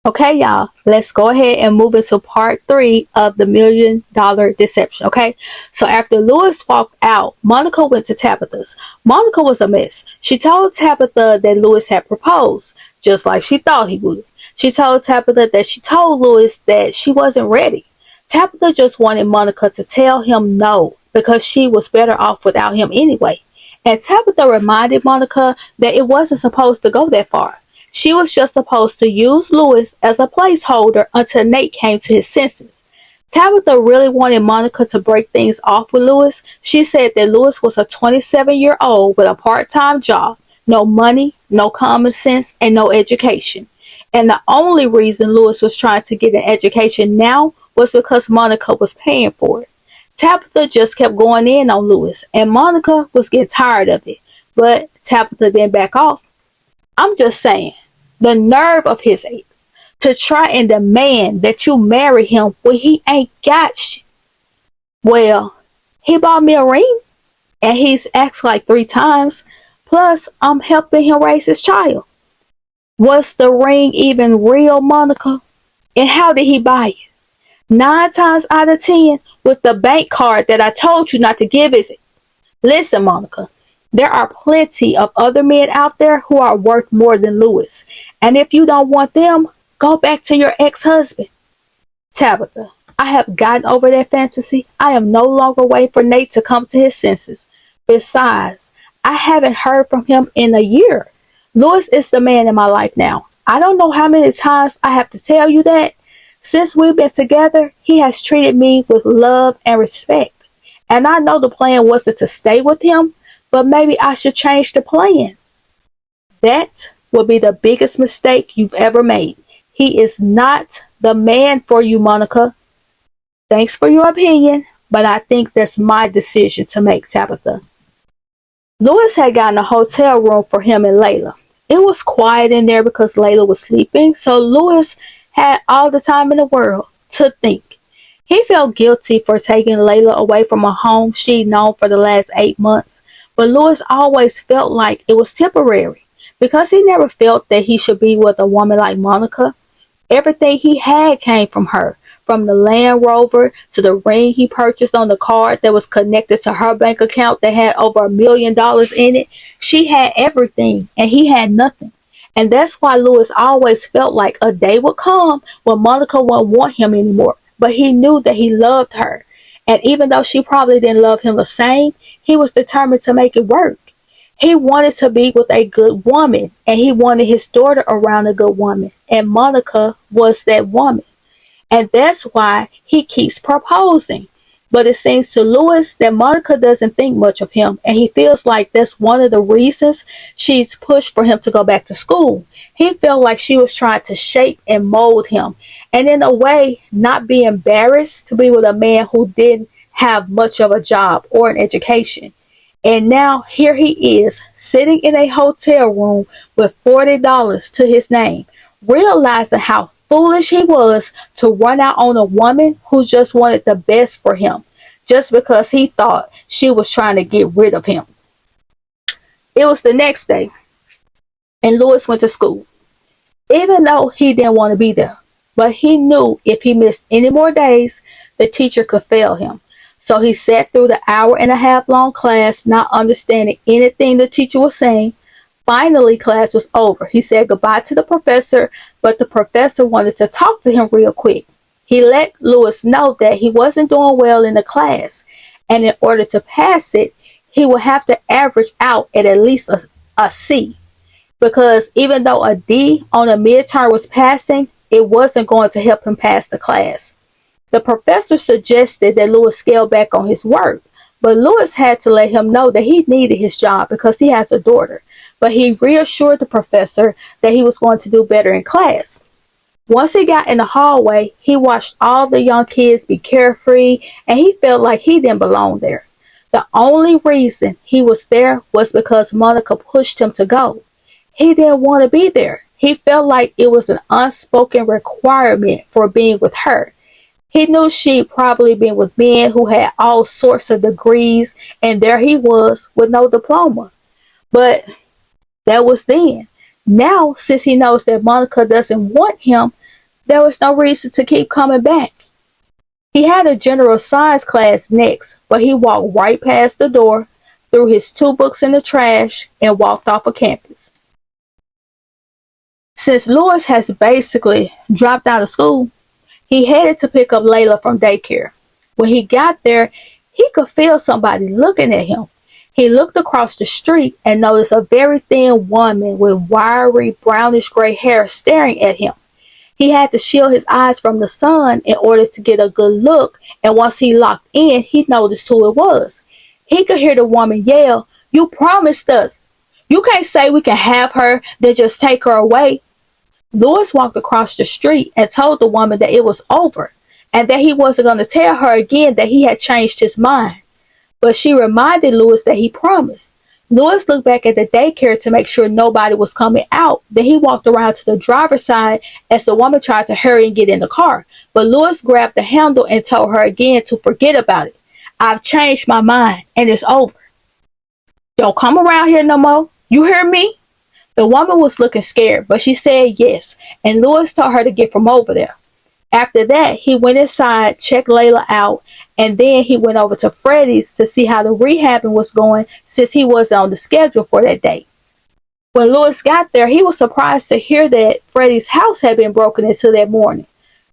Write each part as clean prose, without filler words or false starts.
Okay, y'all, let's go ahead and move into part 3 of the $1 million deception. Okay, so after Lewis walked out, Monica went to Tabitha's. Monica was a mess. She told Tabitha that Lewis had proposed, just like she thought he would. She told Tabitha that she told Lewis that she wasn't ready. Tabitha just wanted Monica to tell him no, because she was better off without him anyway. And Tabitha reminded Monica that it wasn't supposed to go that far. She was just supposed to use Lewis as a placeholder until Nate came to his senses. Tabitha really wanted Monica to break things off with Lewis. She said that Lewis was a 27-year-old with a part-time job, no money, no common sense, and no education. And the only reason Lewis was trying to get an education now was because Monica was paying for it. Tabitha just kept going in on Lewis, and Monica was getting tired of it. But Tabitha didn't back off. I'm just saying, the nerve of his ex to try and demand that you marry him when he ain't got you. Well, he bought me a ring and he's asked like 3 times. Plus, I'm helping him raise his child. Was the ring even real, Monica? And how did he buy it? 9 times out of 10 with the bank card that I told you not to give, is it? Listen, Monica. There are plenty of other men out there who are worth more than Lewis. And if you don't want them, go back to your ex-husband. Tabitha, I have gotten over that fantasy. I am no longer waiting for Nate to come to his senses. Besides, I haven't heard from him in a year. Lewis is the man in my life now. I don't know how many times I have to tell you that. Since we've been together, he has treated me with love and respect. And I know the plan wasn't to stay with him, but maybe I should change the plan. That will be the biggest mistake you've ever made. He is not the man for you, Monica. Thanks for your opinion, but I think that's my decision to make, Tabitha. Lewis had gotten a hotel room for him and Layla. It was quiet in there because Layla was sleeping, so Lewis had all the time in the world to think. He felt guilty for taking Layla away from a home she'd known for the last 8 months. But Lewis always felt like it was temporary because he never felt that he should be with a woman like Monica. Everything he had came from her, from the Land Rover to the ring he purchased on the card that was connected to her bank account that had over $1 million in it. She had everything and he had nothing. And that's why Lewis always felt like a day would come when Monica wouldn't want him anymore. But he knew that he loved her. And even though she probably didn't love him the same, he was determined to make it work. He wanted to be with a good woman, and he wanted his daughter around a good woman. And Monica was that woman. And that's why he keeps proposing. But it seems to Lewis that Monica doesn't think much of him, and he feels like that's one of the reasons she's pushed for him to go back to school. He felt like she was trying to shape and mold him, and in a way, not be embarrassed to be with a man who didn't have much of a job or an education. And now here he is, sitting in a hotel room with $40 to his name, realizing how foolish he was to run out on a woman who just wanted the best for him, just because he thought she was trying to get rid of him. It was the next day, and Lewis went to school, even though he didn't want to be there. But he knew if he missed any more days, the teacher could fail him. So he sat through the 1.5 hour long class, not understanding anything the teacher was saying. Finally, class was over. He said goodbye to the professor, but the professor wanted to talk to him real quick. He let Lewis know that he wasn't doing well in the class, and in order to pass it, he would have to average out at least a C. Because even though a D on a midterm was passing, it wasn't going to help him pass the class. The professor suggested that Lewis scale back on his work, but Lewis had to let him know that he needed his job because he has a daughter. But he reassured the professor that he was going to do better in class. Once he got in the hallway, he watched all the young kids be carefree, and he felt like he didn't belong there. The only reason he was there was because Monica pushed him to go. He didn't want to be there. He felt like it was an unspoken requirement for being with her. He knew she'd probably been with men who had all sorts of degrees, and there he was with no diploma. But that was then. Now, since he knows that Monica doesn't want him, there was no reason to keep coming back. He had a general science class next, but he walked right past the door, threw his 2 books in the trash, and walked off of campus. Since Lewis has basically dropped out of school, he headed to pick up Layla from daycare. When he got there, he could feel somebody looking at him. He looked across the street and noticed a very thin woman with wiry brownish gray hair staring at him. He had to shield his eyes from the sun in order to get a good look, and once he locked in, he noticed who it was. He could hear the woman yell, "You promised us. You can't say we can have her, then just take her away." Lewis walked across the street and told the woman that it was over, and that he wasn't going to tell her again that he had changed his mind. But she reminded Lewis that he promised. Lewis looked back at the daycare to make sure nobody was coming out. Then he walked around to the driver's side as the woman tried to hurry and get in the car. But Lewis grabbed the handle and told her again to forget about it. "I've changed my mind and it's over. Don't come around here no more. You hear me?" The woman was looking scared, but she said yes, and Lewis told her to get from over there. After that, he went inside, checked Layla out, and then he went over to Freddie's to see how the rehabbing was going since he wasn't on the schedule for that day. When Lewis got there, he was surprised to hear that Freddie's house had been broken into that morning.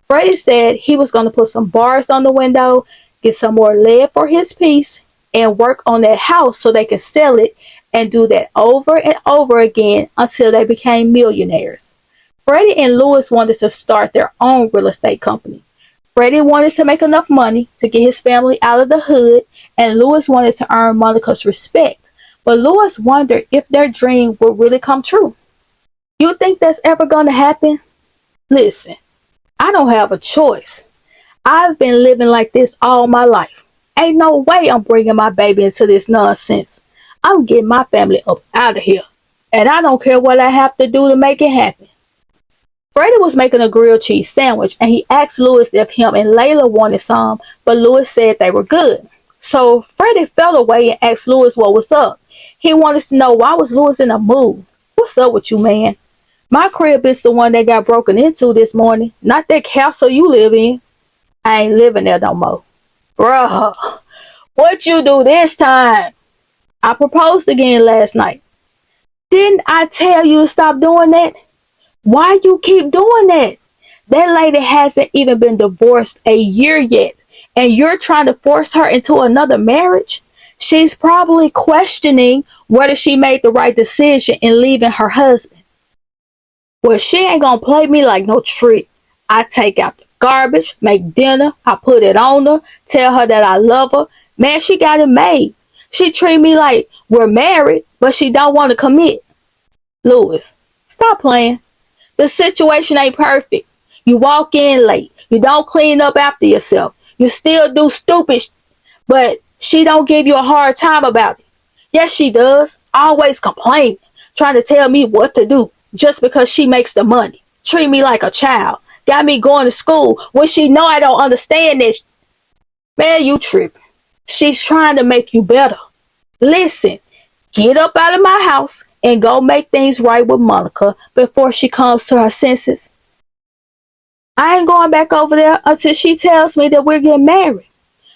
Freddie said he was going to put some bars on the window, get some more lead for his piece, and work on that house so they could sell it and do that over and over again until they became millionaires. Freddie and Lewis wanted to start their own real estate company. Freddie wanted to make enough money to get his family out of the hood, and Lewis wanted to earn Monica's respect. But Lewis wondered if their dream would really come true. You think that's ever going to happen? Listen, I don't have a choice. I've been living like this all my life. Ain't no way I'm bringing my baby into this nonsense. I'm getting my family up out of here, and I don't care what I have to do to make it happen. Freddie was making a grilled cheese sandwich, and he asked Lewis if him and Layla wanted some, but Lewis said they were good. So Freddie fell away and asked Lewis what was up. He wanted to know why was Lewis in a mood. "What's up with you, man? My crib is the one that got broken into this morning, not that castle you live in." "I ain't living there no more." "Bruh, what you do this time?" "I proposed again last night." "Didn't I tell you to stop doing that? Why you keep doing that? That lady hasn't even been divorced a year yet, and you're trying to force her into another marriage? She's probably questioning whether she made the right decision in leaving her husband." "Well, she ain't gonna play me like no trick. I take out the garbage, make dinner, I put it on her, tell her that I love her. Man, she got it made. She treat me like we're married, but she don't want to commit." "Lewis, stop playing. The situation ain't perfect. You walk in late. You don't clean up after yourself. You still do stupid, but she don't give you a hard time about it. Yes, she does. Always complaining, trying to tell me what to do just because she makes the money. Treat me like a child. Got me going to school when she know I don't understand this. Man, you tripping. She's trying to make you better. Listen, get up out of my house and go make things right with Monica before she comes to her senses. I ain't going back over there until she tells me that we're getting married.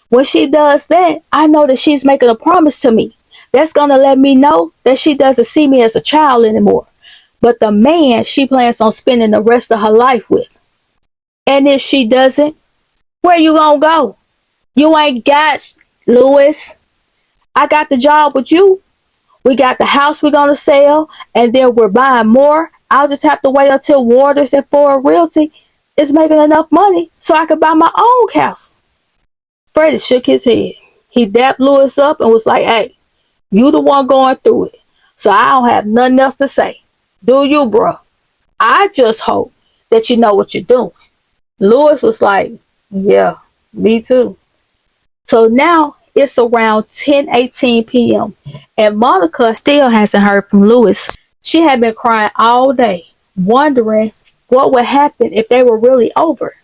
When she does that, I know that she's making a promise to me. That's going to let me know that she doesn't see me as a child anymore, but the man she plans on spending the rest of her life with. And if she doesn't, where you gonna go? You ain't got Lewis. I got the job with you. We got the house we're going to sell, and then we're buying more. I'll just have to wait until Waters and Ford Realty is making enough money so I can buy my own house. Freddie shook his head. He dapped Lewis up and was like, "Hey, you the one going through it, so I don't have nothing else to say. Do you, bro? I just hope that you know what you're doing." Lewis was like, "Yeah, me too." So now it's around 10:18 p.m. and Monica still hasn't heard from Lewis. She had been crying all day, wondering what would happen if they were really over.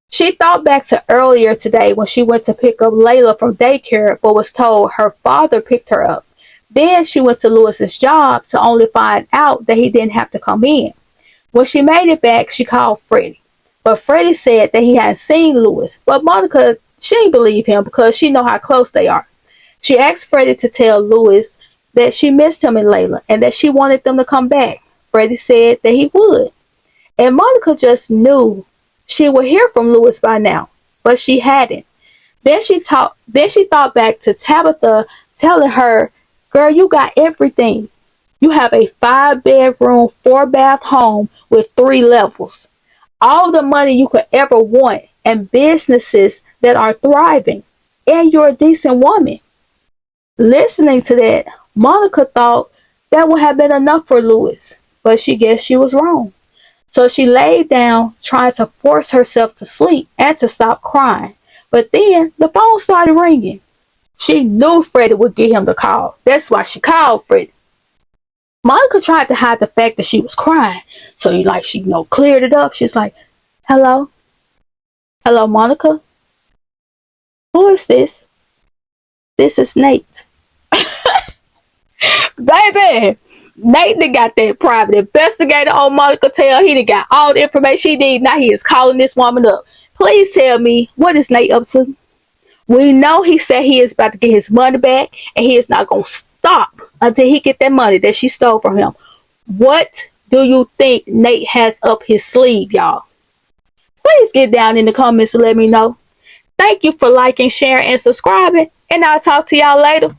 She thought back to earlier today when she went to pick up Layla from daycare but was told her father picked her up. Then she went to Lewis's job to only find out that he didn't have to come in. When she made it back, she called Freddie. But Freddie said that he had seen Lewis. But Monica, she didn't believe him because she know how close they are. She asked Freddie to tell Lewis that she missed him and Layla and that she wanted them to come back. Freddie said that he would. And Monica just knew she would hear from Lewis by now, but she hadn't. Then she thought back to Tabitha telling her, "Girl, you got everything. You have a 5-bedroom, 4-bath home with 3 levels. All the money you could ever want and businesses that are thriving. And you're a decent woman." Listening to that, Monica thought that would have been enough for Lewis, but she guessed she was wrong. So she laid down, trying to force herself to sleep and to stop crying. But then the phone started ringing. She knew Freddie would get him the call. That's why she called Freddie. Monica tried to hide the fact that she was crying. So she cleared it up. She's like, "Hello? Hello, Monica? Who is this?" "This is Nate." Baby, Nate done got that private investigator on Monica tail. He done got all the information he needs. Now he is calling this woman up. Please tell me, what is Nate up to? We know he said he is about to get his money back, and he is not going to stop until he get that money that she stole from him. What do you think Nate has up his sleeve, y'all? Please get down in the comments and let me know. Thank you for liking, sharing, and subscribing, and I'll talk to y'all later.